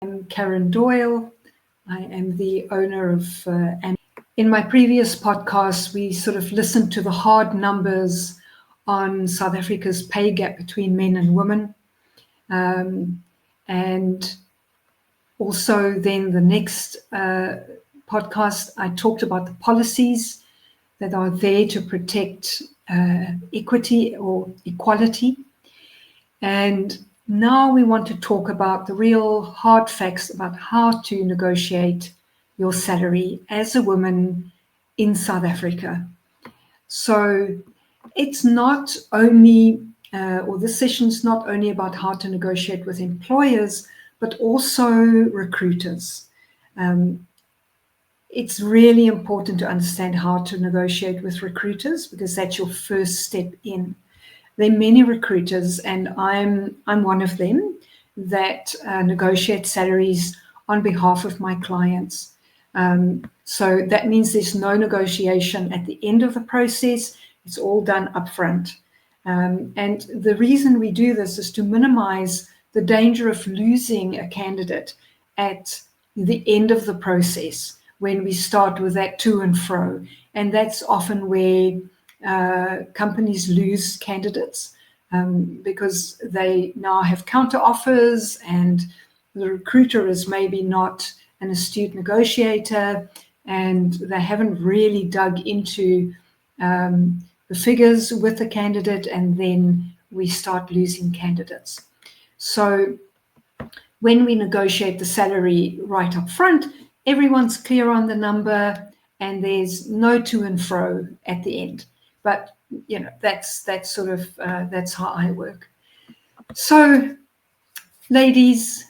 I'm Caren Doyle. I am the owner of Ambit. In my previous podcast, we sort of listened to the hard numbers on South Africa's pay gap between men and women. And also then the next podcast, I talked about the policies that are there to protect equity or equality. And now we want to talk about the real hard facts about how to negotiate your salary as a woman in South Africa. So it's not only, or this session is not only about how to negotiate with employers, but also recruiters. It's really important to understand how to negotiate with recruiters because that's your first step in. There are many recruiters, and I'm one of them, that negotiate salaries on behalf of my clients. So that means there's no negotiation at the end of the process. It's all done upfront. And the reason we do this is to minimize the danger of losing a candidate at the end of the process when we start with that to and fro. And that's often where companies lose candidates because they now have counter offers and the recruiter is maybe not an astute negotiator and they haven't really dug into the figures with the candidate, and then we start losing candidates. So when we negotiate the salary right up front, everyone's clear on the number and there's no to and fro at the end. But that's sort of that's how I work. So, ladies,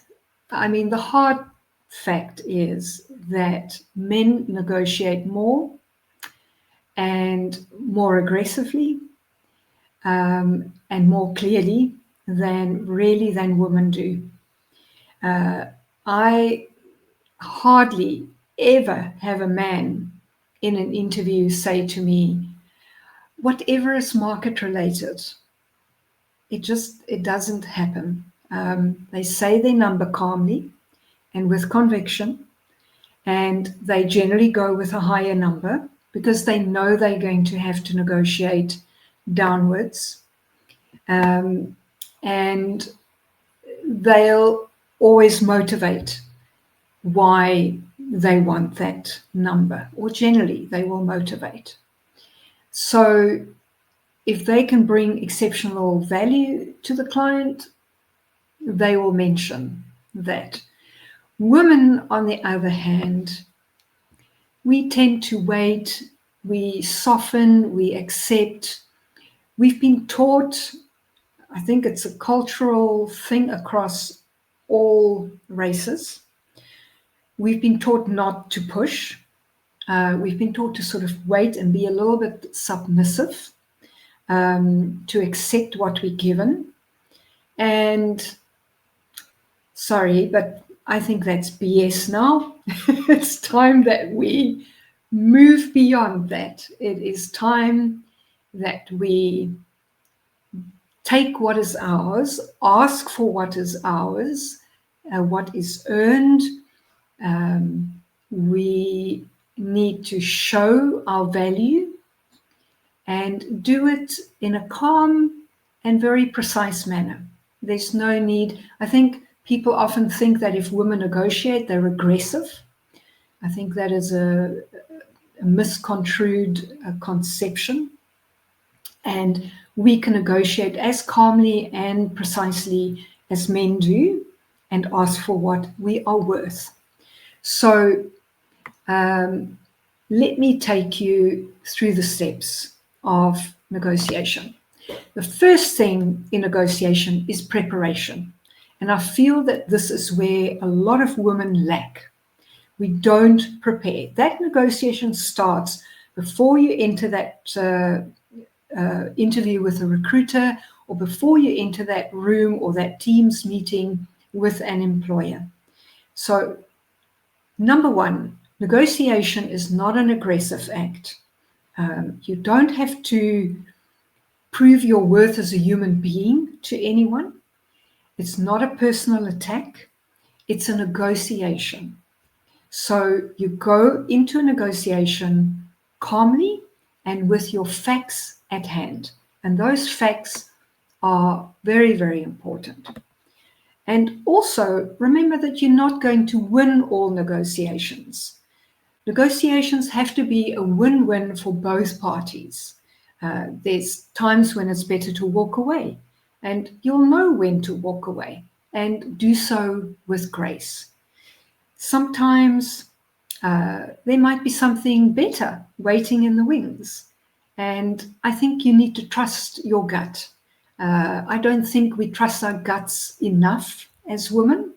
I mean, the hard fact is that men negotiate more and more aggressively and more clearly than women do. I hardly ever have a man in an interview say to me, whatever is market related, it doesn't happen. They say their number calmly and with conviction, and they generally go with a higher number because they know they're going to have to negotiate downwards. And they'll always motivate why they want that number, or generally they will motivate. So if they can bring exceptional value to the client, they will mention that. Women, on the other hand, we tend to wait, we soften, we accept. We've been taught, I think it's a cultural thing across all races. We've been taught not to push. We've been taught to sort of wait and be a little bit submissive, to accept what we're given. And sorry, but I think that's BS now. It's time that we move beyond that. It is time that we take what is ours, ask for what is ours, what is earned. We need to show our value and do it in a calm and very precise manner. There's no need. I think people often think that if women negotiate, they're aggressive. I think that is a misconstrued conception. And we can negotiate as calmly and precisely as men do and ask for what we are worth. So let me take you through the steps of negotiation. The first thing in negotiation is preparation. And I feel that this is where a lot of women lack. We don't prepare. That negotiation starts before you enter that interview with a recruiter, or before you enter that room or that Teams meeting with an employer. So, number one, negotiation is not an aggressive act. You don't have to prove your worth as a human being to anyone. It's not a personal attack. It's a negotiation. So you go into a negotiation calmly and with your facts at hand. And those facts are very, very important. And also remember that you're not going to win all negotiations. Negotiations have to be a win-win for both parties. There's times when it's better to walk away, and you'll know when to walk away and do so with grace. Sometimes there might be something better waiting in the wings, and I think you need to trust your gut. I don't think we trust our guts enough as women.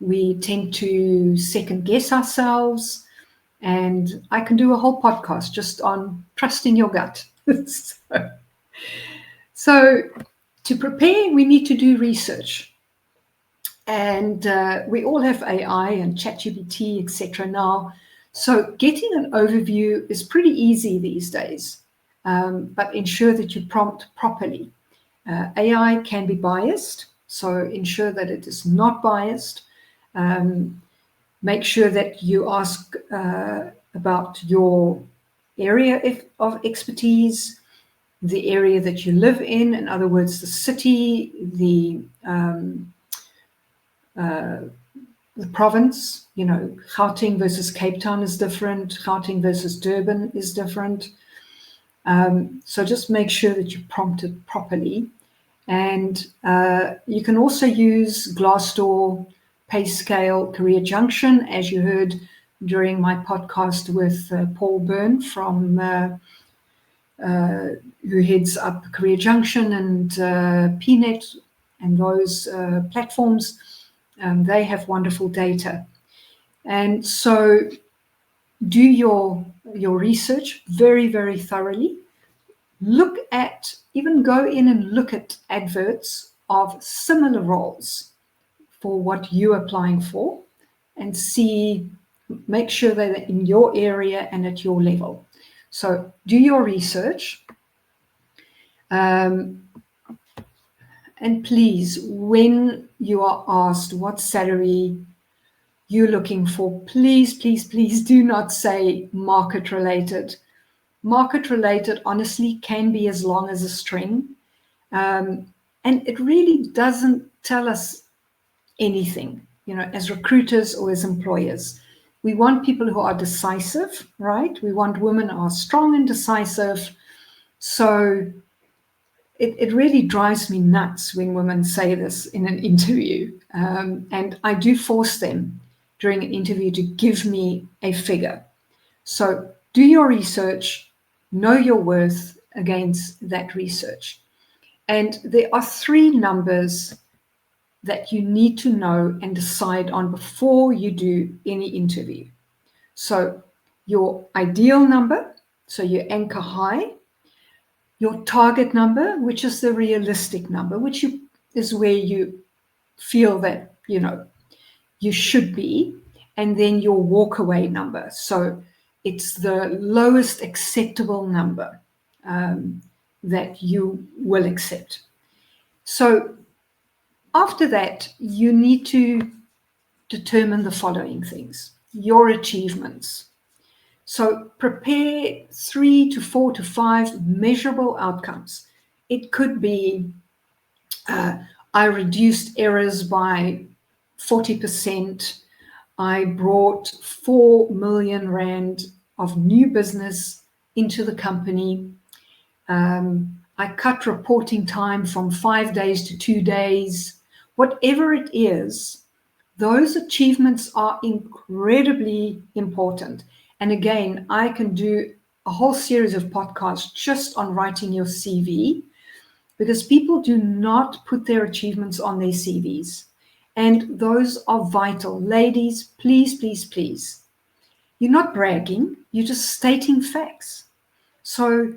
We tend to second guess ourselves, and I can do a whole podcast just on trusting your gut. So to prepare, we need to do research. And we all have AI and ChatGPT, etc. now. So getting an overview is pretty easy these days, but ensure that you prompt properly. AI can be biased, so ensure that it is not biased. Make sure that you ask about your area of expertise, the area that you live in other words, the city, the province. You know, Gauteng versus Cape Town is different. Gauteng versus Durban is different. So just make sure that you prompt it properly. And you can also use Glassdoor, PayScale, Career Junction, as you heard during my podcast with Paul Byrne from who heads up Career Junction and PNet and those platforms. They have wonderful data. And so do your research very, very thoroughly. Look at, even go in and look at adverts of similar roles for what you're applying for and see, make sure that they're in your area and at your level. So do your research. And please, when you are asked what salary you're looking for, please, please, please do not say market related. Market related, honestly, can be as long as a string. And it really doesn't tell us anything, you know, as recruiters or as employers. We want people who are decisive, right? We want women who are strong and decisive. So it really drives me nuts when women say this in an interview. And I do force them during an interview to give me a figure. So do your research, know your worth against that research. And there are 3 numbers that you need to know and decide on before you do any interview. So your ideal number, so your anchor high, your target number, which is the realistic number, which is where you feel that, you know, you should be, and then your walkaway number. So it's the lowest acceptable number that you will accept. So after that, you need to determine the following things: your achievements. So prepare 3 to 4 to 5 measurable outcomes. It could be, I reduced errors by 40%. I brought 4 million Rand of new business into the company. I cut reporting time from 5 days to 2 days. Whatever it is, those achievements are incredibly important. And again, I can do a whole series of podcasts just on writing your CV, because people do not put their achievements on their CVs. And those are vital. Ladies, please, please, please. You're not bragging, you're just stating facts. So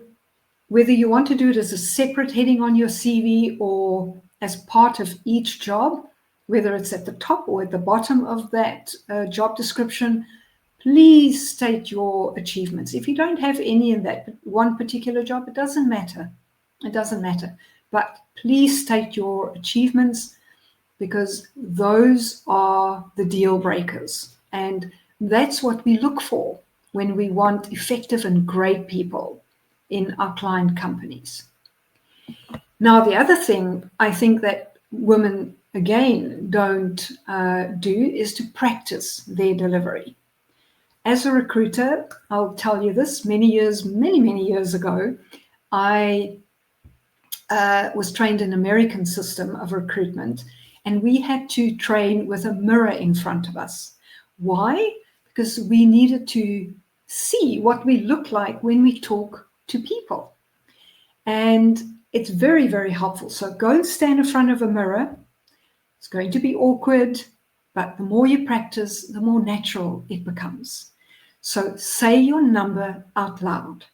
whether you want to do it as a separate heading on your CV or as part of each job, whether it's at the top or at the bottom of that job description, please state your achievements. If you don't have any in that one particular job, it doesn't matter. It doesn't matter. But please state your achievements. because those are the deal breakers. And that's what we look for when we want effective and great people in our client companies. Now, the other thing I think that women, again, don't do is to practice their delivery. As a recruiter, I'll tell you this, many years ago, I was trained in American system of recruitment, and we had to train with a mirror in front of us. Why? Because we needed to see what we look like when we talk to people. And it's very, very helpful. So go and stand in front of a mirror. It's going to be awkward, but the more you practice, the more natural it becomes. So say your number out loud.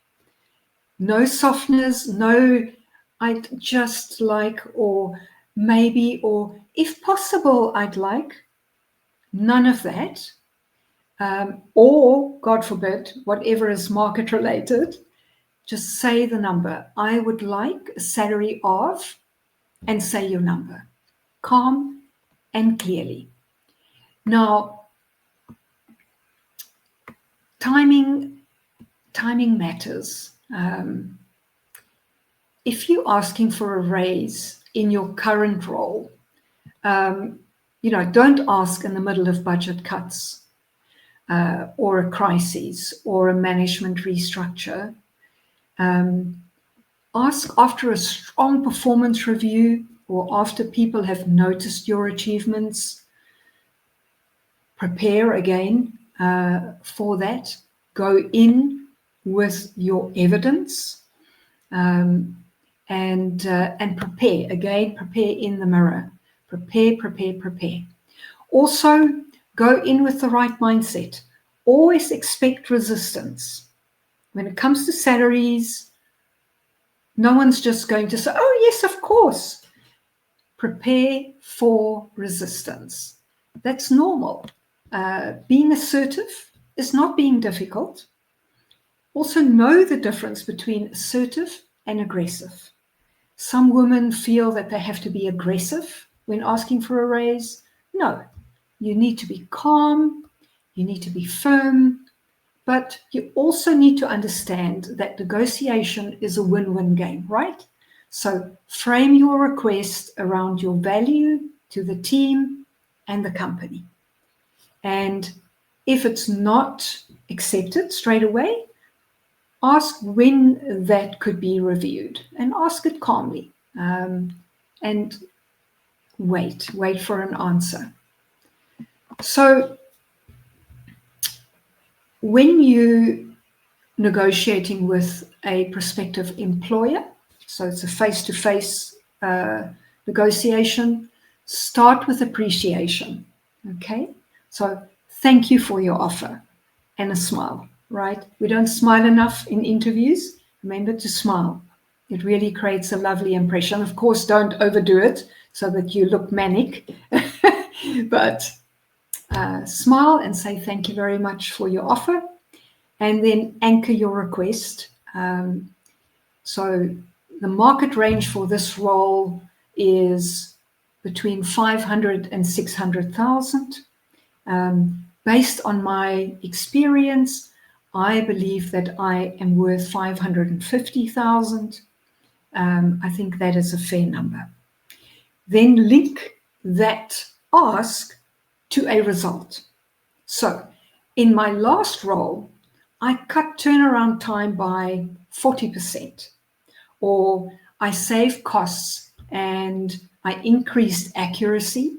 No softness, no I'd just like, or maybe, or if possible, I'd like. None of that. Or, God forbid, whatever is market related, just say the number. I would like a salary of, and say your number. Calm and clearly. Now, timing matters. If you're asking for a raise in your current role, don't ask in the middle of budget cuts or a crisis or a management restructure. Ask after a strong performance review or after people have noticed your achievements. Prepare again for that. Go in with your evidence and prepare. Again, prepare in the mirror. Prepare. Also, go in with the right mindset. Always expect resistance. When it comes to salaries, no one's just going to say, oh, yes, of course. Prepare for resistance. That's normal. Being assertive is not being difficult. Also, know the difference between assertive and aggressive. Some women feel that they have to be aggressive when asking for a raise. No, you need to be calm, you need to be firm, but you also need to understand that negotiation is a win-win game, right? So frame your request around your value to the team and the company. And if it's not accepted straight away, ask when that could be reviewed and ask it calmly and wait for an answer. So when you're negotiating with a prospective employer, so it's a face-to-face negotiation, start with appreciation, okay? So thank you for your offer and a smile, right? We don't smile enough in interviews. Remember to smile. It really creates a lovely impression. Of course, don't overdo it so that you look manic, but smile and say thank you very much for your offer, and then anchor your request. So the market range for this role is between 500 and 600,000. Based on my experience, I believe that I am worth 550,000. I think that is a fair number. Then link that ask to a result. So in my last role, I cut turnaround time by 40%, or I saved costs and I increased accuracy,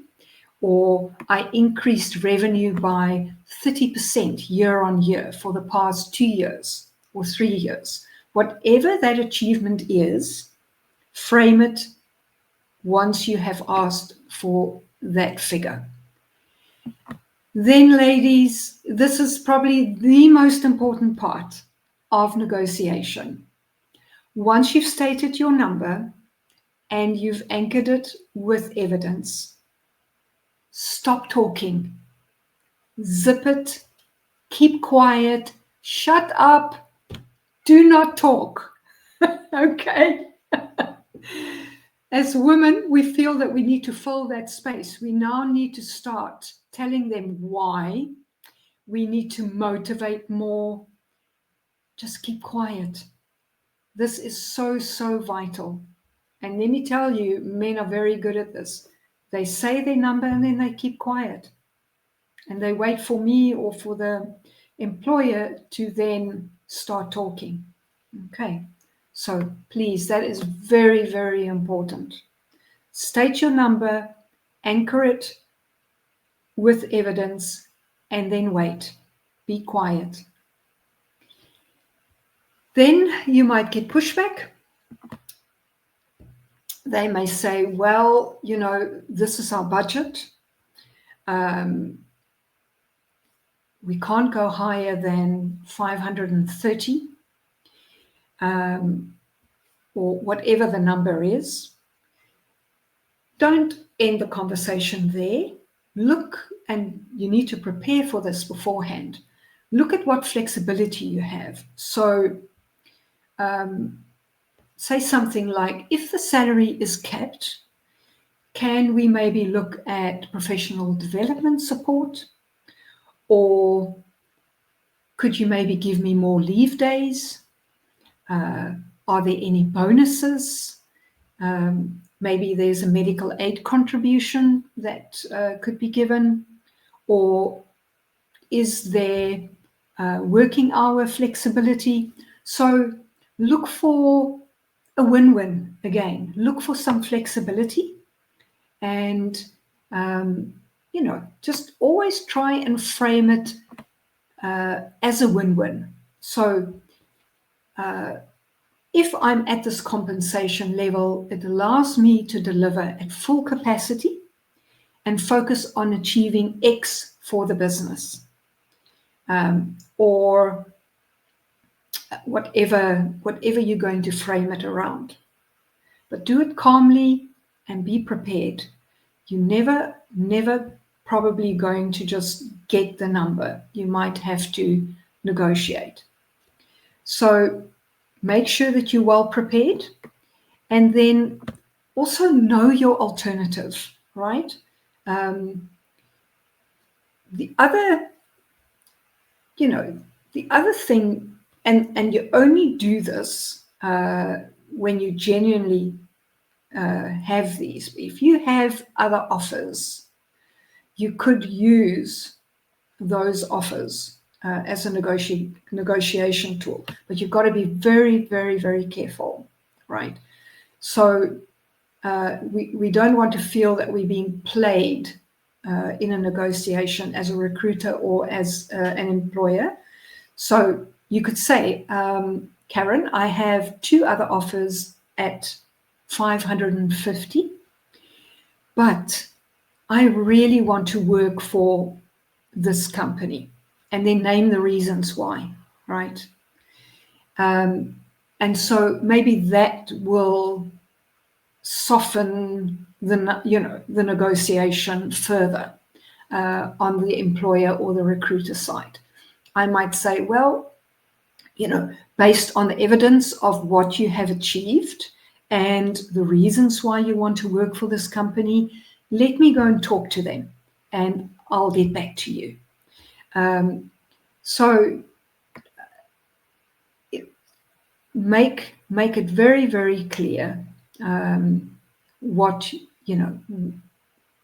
or I increased revenue by 30% year on year for the past 2 years or 3 years. Whatever that achievement is, frame it once you have asked for that figure. Then, ladies, this is probably the most important part of negotiation. Once you've stated your number and you've anchored it with evidence, stop talking. Zip it. Keep quiet. Shut up. Do not talk. Okay? as women, we feel that we need to fill that space. We now need to start telling them why. We need to motivate more. Just keep quiet. This is so, so vital. And let me tell you, men are very good at this. They say their number and then they keep quiet. And they wait for me or for the employer to then start talking. Okay. So please, that is very, very important. State your number, anchor it with evidence, and then wait. Be quiet. Then you might get pushback. They may say, well, this is our budget. We can't go higher than 530, or whatever the number is. Don't end the conversation there. Look, and you need to prepare for this beforehand. Look at what flexibility you have. So say something like, if the salary is capped, can we maybe look at professional development support? Or could you maybe give me more leave days? Are there any bonuses? Maybe there's a medical aid contribution that could be given. Or is there working hour flexibility? So look for a win-win again. Look for some flexibility and, just always try and frame it as a win-win. So if I'm at this compensation level, it allows me to deliver at full capacity and focus on achieving X for the business, or whatever you're going to frame it around. But do it calmly and be prepared. You never probably going to just get the number. You might have to negotiate. So make sure that you're well prepared, and then also know your alternative, right? The other thing, and you only do this when you genuinely have these. If you have other offers, you could use those offers as a negotiation tool, but you've got to be very, very, very careful, right? So we don't want to feel that we're being played in a negotiation as a recruiter or as an employer. So you could say, Caren, I have 2 other offers at 550, but I really want to work for this company, and then name the reasons why, right? And so maybe that will soften the negotiation further on the employer or the recruiter side. I might say, well, based on the evidence of what you have achieved and the reasons why you want to work for this company, let me go and talk to them and I'll get back to you. So make it very, very clear what,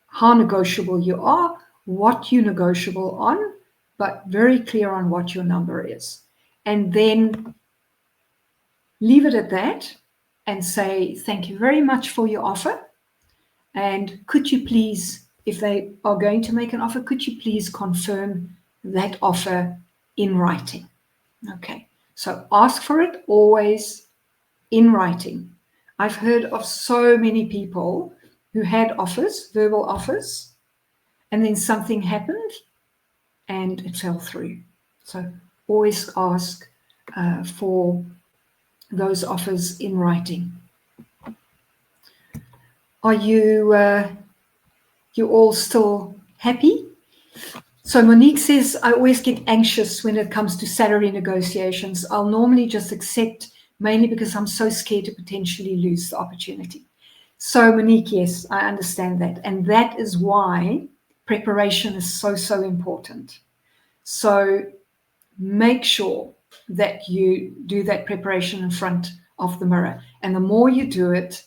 how negotiable you are, what you're negotiable on, but very clear on what your number is. And then leave it at that and say, thank you very much for your offer. And could you please, if they are going to make an offer, could you please confirm that offer in writing? Okay, so ask for it always in writing. I've heard of so many people who had offers, verbal offers, and then something happened and it fell through. So always ask for those offers in writing. Are you all still happy? So Monique says, I always get anxious when it comes to salary negotiations. I'll normally just accept, mainly because I'm so scared to potentially lose the opportunity. So Monique, yes, I understand that. And that is why preparation is so, so important. So make sure that you do that preparation in front of the mirror. And the more you do it,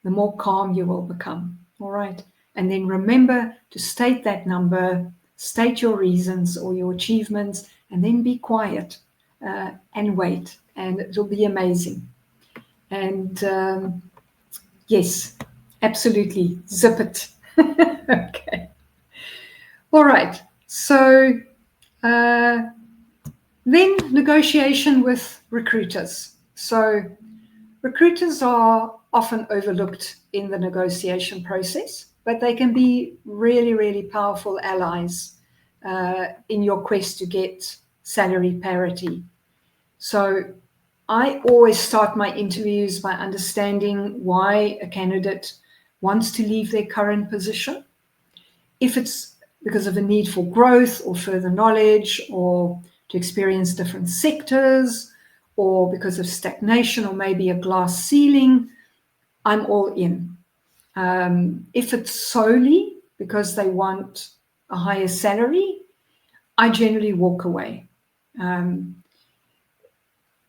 the more calm you will become. All right. And then remember to state that number, state your reasons or your achievements, and then be quiet and wait. And it will be amazing. And yes, absolutely. Zip it. Okay. All right. So then negotiation with recruiters. So recruiters are often overlooked in the negotiation process, but they can be really, really powerful allies in your quest to get salary parity. So I always start my interviews by understanding why a candidate wants to leave their current position. If it's because of a need for growth or further knowledge or to experience different sectors or because of stagnation or maybe a glass ceiling, I'm all in. If it's solely because they want a higher salary, I generally walk away.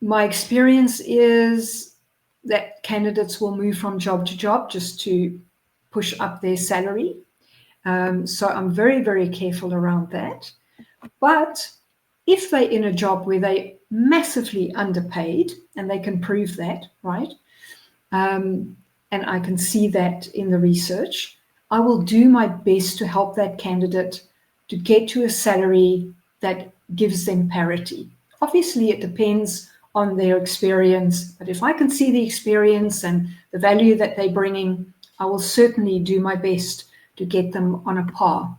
My experience is that candidates will move from job to job just to push up their salary. So I'm very, very careful around that. But if they're in a job where they're massively underpaid, and they can prove that, right? And I can see that in the research, I will do my best to help that candidate to get to a salary that gives them parity. Obviously, it depends on their experience, but if I can see the experience and the value that they're bringing, I will certainly do my best to get them on a par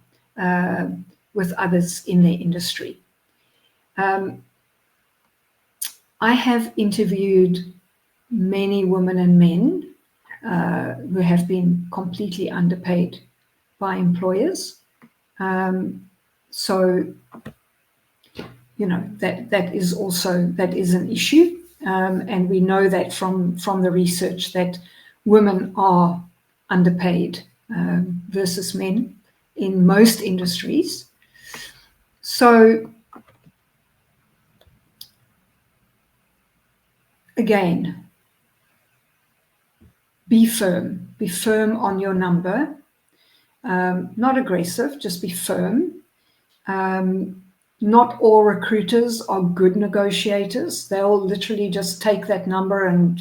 with others in their industry. I have interviewed many women and men who have been completely underpaid by employers. So, you know, that is an issue. And we know that from the research that women are underpaid versus men in most industries. So again, be firm on your number, not aggressive, just be firm. Not all recruiters are good negotiators. They'll literally just take that number and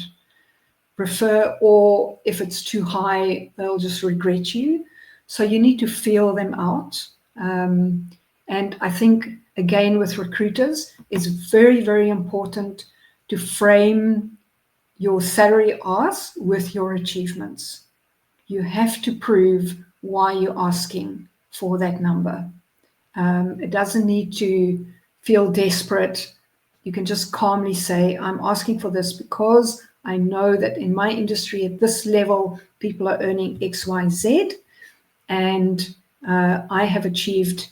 refer, or if it's too high, they'll just regret you. So you need to feel them out. And I think, again, with recruiters, it's very, very important to frame your salary ask with your achievements. You have to prove why you're asking for that number. It doesn't need to feel desperate. You can just calmly say, I'm asking for this because I know that in my industry at this level, people are earning X, Y, Z, and I have achieved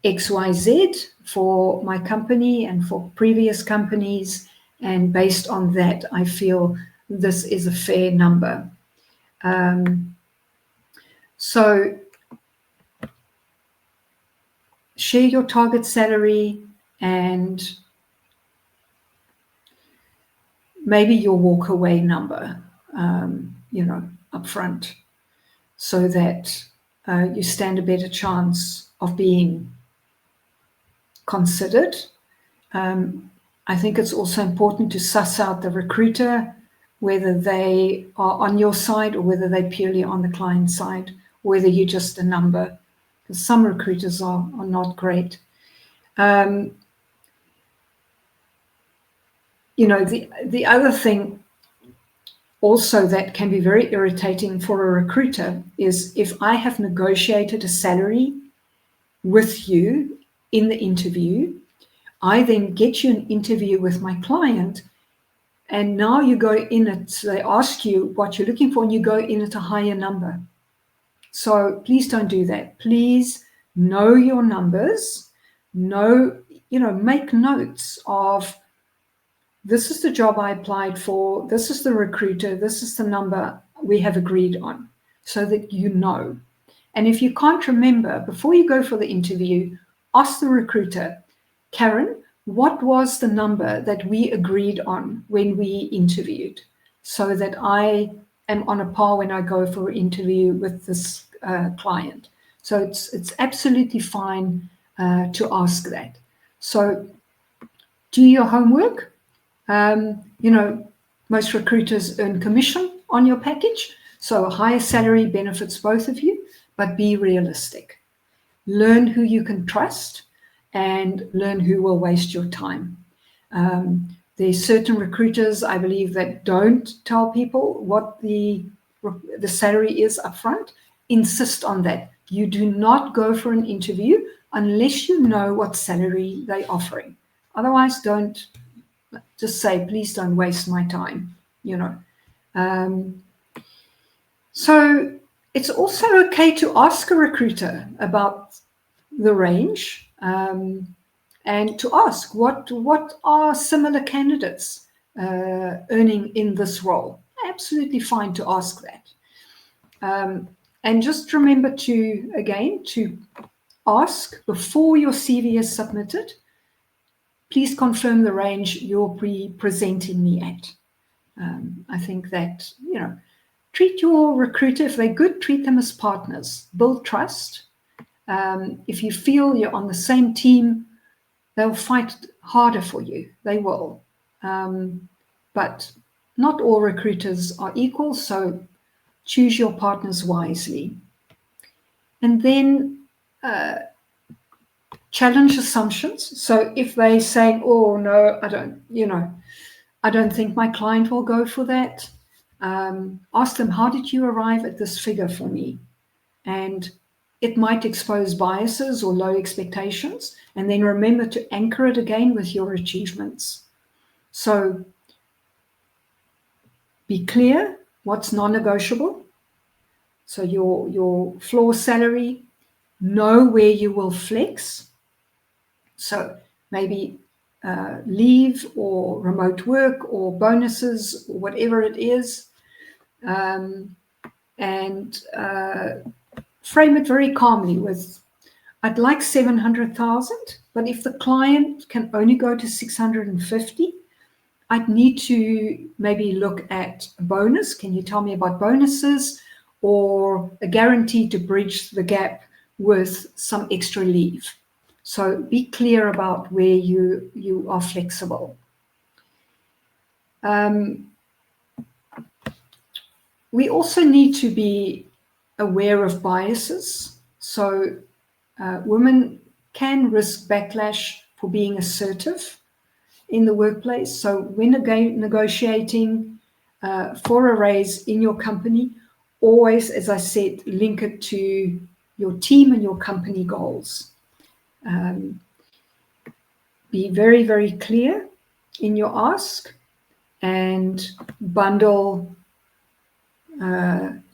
X, Y, Z for my company and for previous companies. And based on that, I feel this is a fair number. So share your target salary and maybe your walk away number, up front, so that you stand a better chance of being considered. I think it's also important to suss out the recruiter, whether they are on your side or whether they're purely on the client side, whether you're just a number, because some recruiters are not great. The other thing also that can be very irritating for a recruiter is if I have negotiated a salary with you in the interview, I then get you an interview with my client, and now you go in at, they ask you what you're looking for, and you go in at a higher number. So please don't do that. Please know your numbers. Make notes of, this is the job I applied for, this is the recruiter, this is the number we have agreed on, so that you know. And if you can't remember, before you go for the interview, ask the recruiter, Caren, what was the number that we agreed on when we interviewed, so that I am on a par when I go for an interview with this client. So it's absolutely fine to ask that. So do your homework. Most recruiters earn commission on your package, so a higher salary benefits both of you, but be realistic. Learn who you can trust and learn who will waste your time. There's certain recruiters, I believe, that don't tell people what the salary is upfront. Insist on that. You do not go for an interview unless you know what salary they're offering. Otherwise, don't just say, please don't waste my time, So it's also okay to ask a recruiter about the range, and to ask what are similar candidates earning in this role. Absolutely fine to ask that. And just remember to ask before your CV is submitted, please confirm the range you'll be presenting me at. I think that, treat your recruiter, if they're good, treat them as partners. Build trust. If you feel you're on the same team, they'll fight harder for you. They will. But not all recruiters are equal, so choose your partners wisely. And then challenge assumptions. So if they say, oh, no, I don't think my client will go for that. Ask them, how did you arrive at this figure for me? And it might expose biases or low expectations. And then remember to anchor it again with your achievements. So be clear what's non-negotiable. So your floor salary, know where you will flex. So maybe leave or remote work or bonuses or whatever it is. And frame it very calmly with, I'd like 700,000, but if the client can only go to 650, I'd need to maybe look at a bonus. Can you tell me about bonuses, or a guarantee to bridge the gap with some extra leave? So be clear about where you are flexible. We also need to be aware of biases. So women can risk backlash for being assertive in the workplace. So when negotiating for a raise in your company, always, as I said, link it to your team and your company goals. Be very, very clear in your ask and bundle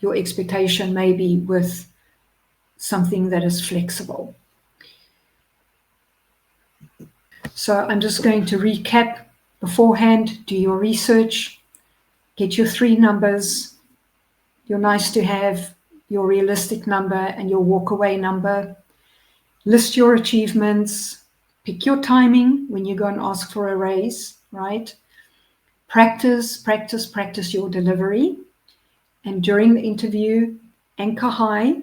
your expectation maybe with something that is flexible. So I'm just going to recap beforehand. Do your research, get your 3 numbers, your nice to have, your realistic number, and your walk-away number. List your achievements, pick your timing when you go and ask for a raise, right? Practice your delivery. And during the interview, anchor high,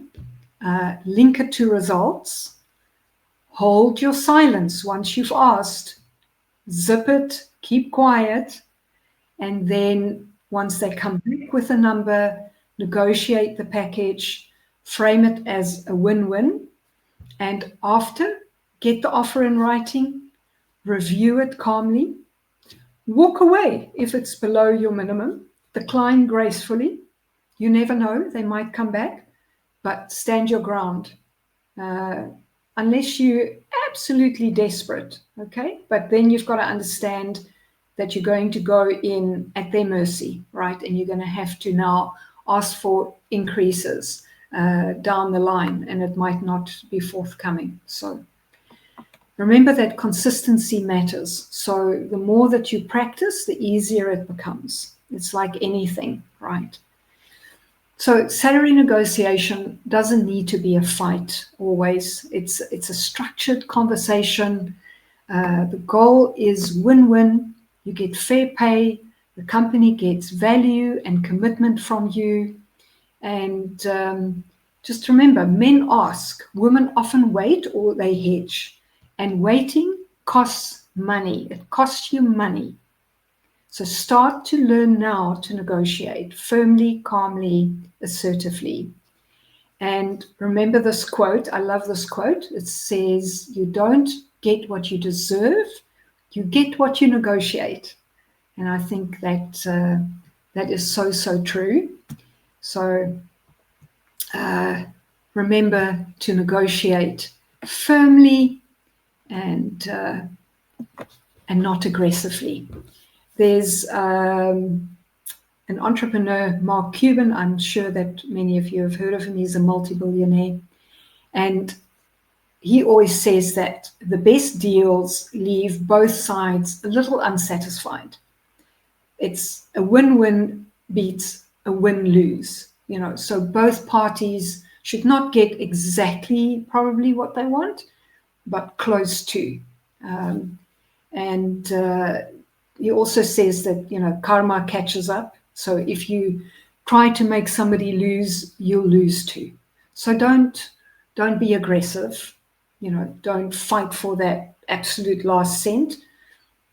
link it to results. Hold your silence once you've asked. Zip it, keep quiet. And then once they come back with a number, negotiate the package, frame it as a win-win. And after, get the offer in writing, review it calmly, walk away if it's below your minimum, decline gracefully. You never know, they might come back, but stand your ground. Unless you're absolutely desperate, okay? But then you've got to understand that you're going to go in at their mercy, right? And you're going to have to now ask for increases down the line, and it might not be forthcoming. So remember that consistency matters. So the more that you practice, the easier it becomes. It's like anything, right? So salary negotiation doesn't need to be a fight always. It's a structured conversation. The goal is win-win. You get fair pay. The company gets value and commitment from you. And just remember, men ask, women often wait or they hedge. And waiting costs money. It costs you money. So start to learn now to negotiate firmly, calmly, assertively. And remember this quote. I love this quote. It says, you don't get what you deserve, you get what you negotiate. And I think that that is so, so true. So remember to negotiate firmly and not aggressively. There's an entrepreneur, Mark Cuban. I'm sure that many of you have heard of him. He's a multi-billionaire. And he always says that the best deals leave both sides a little unsatisfied. It's a win-win beats a win-lose, so both parties should not get exactly probably what they want, but close to. And he also says that, karma catches up. So if you try to make somebody lose, you'll lose too. So don't be aggressive. Don't fight for that absolute last cent.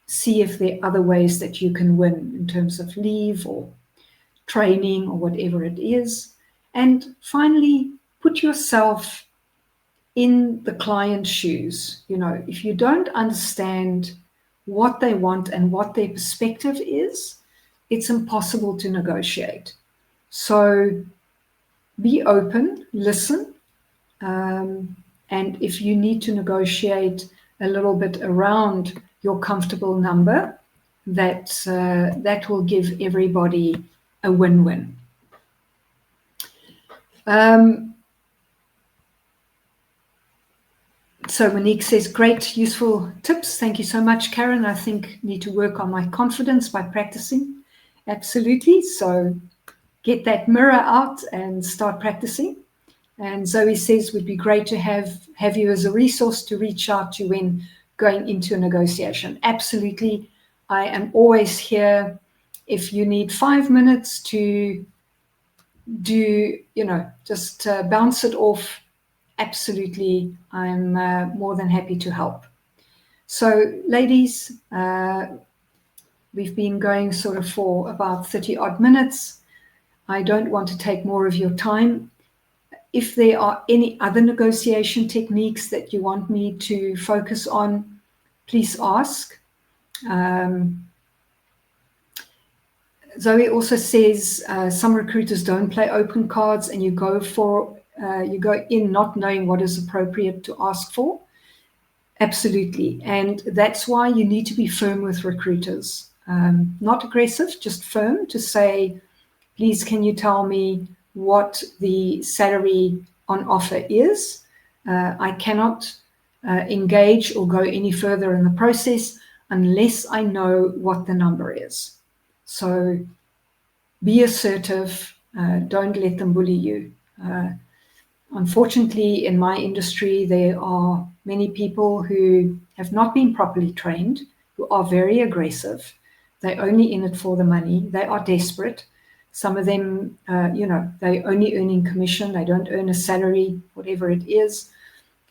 See if there are other ways that you can win in terms of leave or training or whatever it is. And finally, put yourself in the client's shoes. If you don't understand what they want and what their perspective is, it's impossible to negotiate. So be open, listen, and if you need to negotiate a little bit around your comfortable number, that will give everybody a win-win. So Monique says, great, useful tips. Thank you so much, Caren. I think need to work on my confidence by practicing. Absolutely. So get that mirror out and start practicing. And Zoe says, would be great to have you as a resource to reach out to when going into a negotiation. Absolutely. I am always here. If you need 5 minutes to do, just bounce it off, absolutely, I'm more than happy to help. So ladies, we've been going sort of for about 30 odd minutes. I don't want to take more of your time. If there are any other negotiation techniques that you want me to focus on, please ask. Zoe also says some recruiters don't play open cards, and you go in not knowing what is appropriate to ask for. Absolutely, and that's why you need to be firm with recruiters, not aggressive, just firm to say, please, can you tell me what the salary on offer is? I cannot engage or go any further in the process unless I know what the number is. So be assertive. Don't let them bully you. Unfortunately, in my industry, there are many people who have not been properly trained, who are very aggressive. They're only in it for the money. They are desperate. Some of them, they're only earning commission. They don't earn a salary, whatever it is.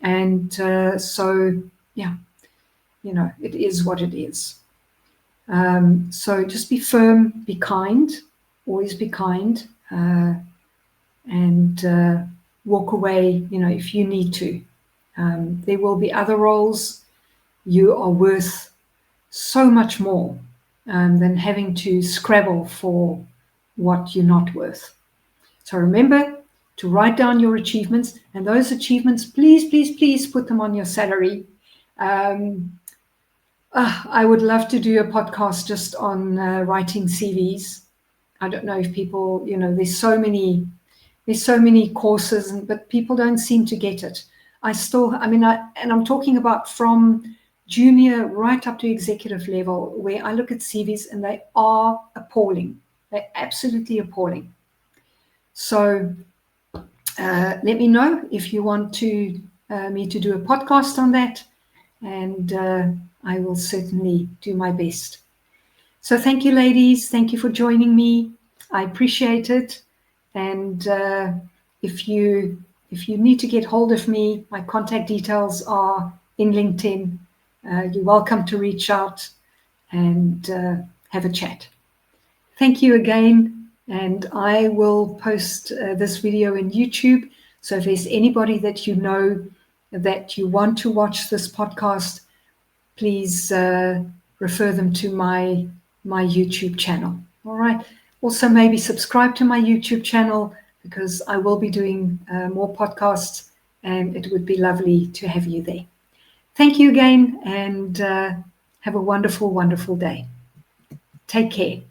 And so, it is what it is. So just be firm, be kind, always be kind, and walk away, if you need to. There will be other roles. You are worth so much more than having to scrabble for what you're not worth. So remember to write down your achievements, and those achievements, please, please, please put them on your salary. I would love to do a podcast just on writing CVs. I don't know if people, there's so many courses, but people don't seem to get it. I'm talking about from junior right up to executive level, where I look at CVs and they are appalling. They're absolutely appalling. So let me know if you want me to do a podcast on that, and I will certainly do my best. So thank you, ladies. Thank you for joining me. I appreciate it. And if you need to get hold of me, my contact details are in LinkedIn. You're welcome to reach out and have a chat. Thank you again. And I will post this video in YouTube. So if there's anybody that you know that you want to watch this podcast, please refer them to my YouTube channel. All right. Also, maybe subscribe to my YouTube channel, because I will be doing more podcasts, and it would be lovely to have you there. Thank you again, and have a wonderful, wonderful day. Take care.